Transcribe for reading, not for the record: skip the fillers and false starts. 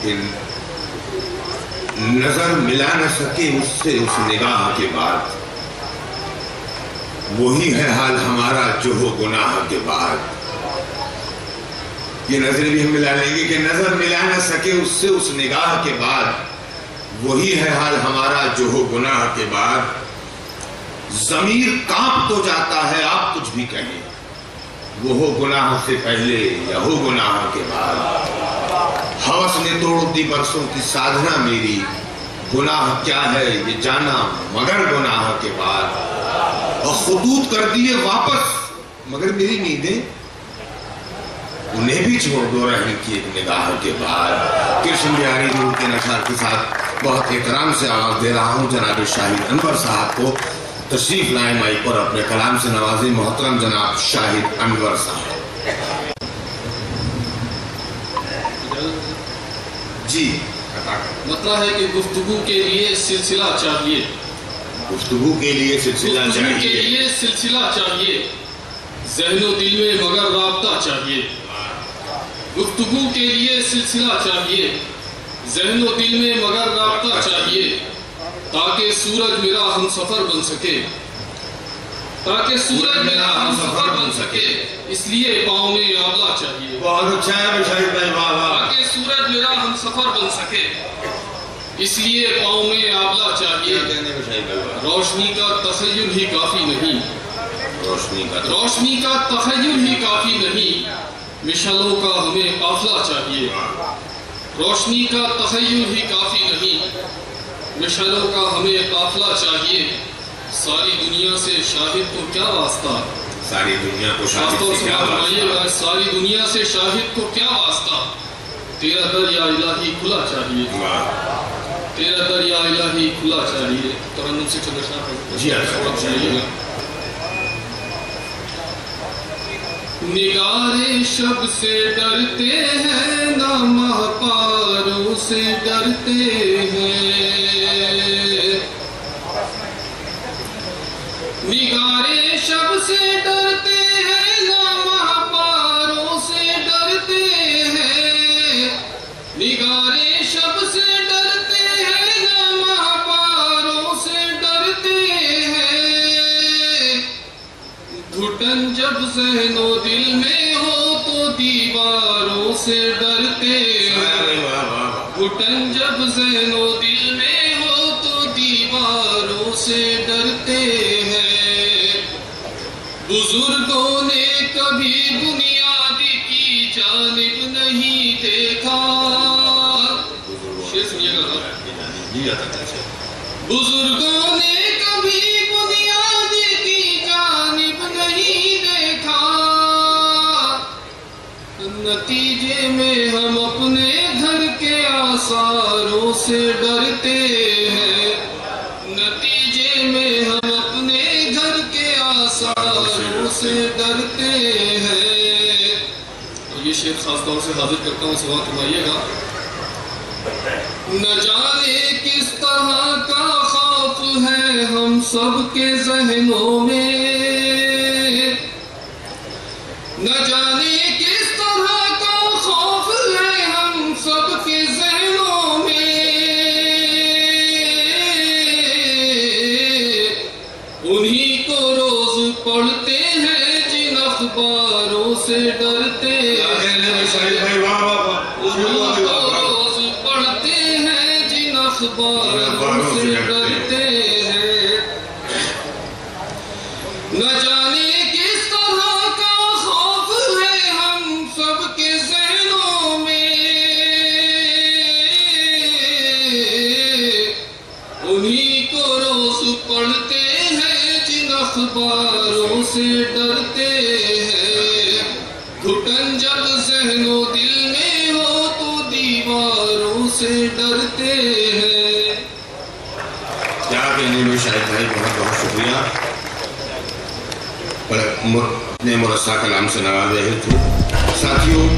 کہ نظر ملا نہ سکے اس سے اس نگاہ کے بعد، وہی ہے حال ہمارا جو ہو گناہ کے بعد۔ یہ نظریں بھی ہم ملا لیں گے کہ نظر ملا نہ سکے اس سے اس نگاہ کے بعد، وہی ہے حال ہمارا جو ہو گناہ کے بعد۔ ضمیر کانپ تو جاتا ہے آپ کچھ بھی کہیں، وہ ہو گناہ سے پہلے یا ہو گناہ کے بعد۔ ہوس نے توڑ دی برسوں کی سادھنا میری، گناہ کیا ہے یہ جانا مگر گناہ کے بعد۔ اور خطوط کر دیے واپس مگر میری نیندیں، انہیں بھی چھوڑ دو رحم کی ایک نگاہ کے بعد۔ کرشن بہاری نور کے اشعار کے ساتھ بہت احترام سے آواز دے رہا ہوں جناب شاہد انور صاحب کو، تشریف لائیں مائک پر، اپنے کلام سے نوازیں محترم جناب شاہد انور صاحب۔ جی مطلب ہے کہ گفتگو کے لیے سلسلہ چاہیے، گفتگو کے لیے سلسلہ چاہیے، گفتگو کے لیے سلسلہ چاہیے، ذہن و دل میں مگر رابطہ چاہیے۔ گفتگو کے لیے سلسلہ چاہیے، ذہن و دل میں مگر رابطہ چاہیے، تاکہ سورج میرا ہم سفر بن سکے، تاکہ سورج میرا ہم سفر بن سکے، اس لیے پاؤں میں آبلہ چاہیے۔ بہت اچھا ہے شاہد بھائی، واہ واہ۔ تاکہ سورج میرا ہم سفر بن سکے، اس لیے پاؤں میں آبلہ چاہیے۔ روشنی کا تخیل ہی کافی نہیں، روشنی کا تخیل ہی کافی نہیں، مشعلوں کا ہمیں قافلہ چاہیے۔ روشنی کا تخیل ہی کافی نہیں، مشعلوں کا ہمیں قافلہ چاہیے۔ ساری دنیا سے شاہد کو کیا واسطہ، ساری دنیا کو شاہد سے کیا واسطہ، ساری دنیا سے شاہد کو کیا واسطہ، تیرا دریا الہی کھلا چاہیے، تیرا دریا الہی کھلا چاہیے۔ ترنم سے چندر شاہ جی نگارے شب سے ڈرتے ہیں، نہ مہپاروں سے ڈرتے ہیں، نگارے شب سے ڈرتے ہیں، نہ مہپاروں سے ڈرتے ہیں، نگارے شب سے ڈرتے ہیں، نہ مہپاروں سے ڈرتے ہیں، گھٹن جب ذہن و دل میں ہو تو دیواروں سے ڈرتے ہیں، گھٹن جب ذہن و دل میں ہو تو دیواروں سے ڈرتے ہیں۔ بزرگوں نے کبھی بنیاد کی جانب نہیں دیکھا، بزرگوں نے کبھی بنیاد کی جانب نہیں دیکھا، نتیجے میں ہم اپنے گھر کے آثاروں سے ڈرتے ہیں، نتیجے میں ہم اپنے گھر کے آثاروں سے ڈرتے ہیں۔ اور یہ شعر خاص طور سے حاضر کرتا ہوں، سماعت فرمائیے گا۔ نہ جانے کس طرح کا خوف ہے ہم سب کے ذہنوں میں، نہ جانے کس طرح کا خوف ہے ہم سب کے ذہنوں میں، انہی کو روز پڑھتے ہیں جن اخباروں سے ڈرتے ہیں، انہی کو روز پڑھتے ہیں جن اخباروں سے ڈرتے ہیں، نہ جانے کس طرح کا خوف ہے ہم سب کے ذہنوں میں، انہی کو روز پڑھتے ہیں جن اخباروں سے ڈرتے ہیں، گھٹن جب ذہن و دل میں ہو تو دیواروں سے ڈرتے ہیں۔ کیا کہنے میں شاہد بھائی، بہت بہت شکریہ، اپنے مرصع کلام سے نواز رہے تھے۔ ساتھیوں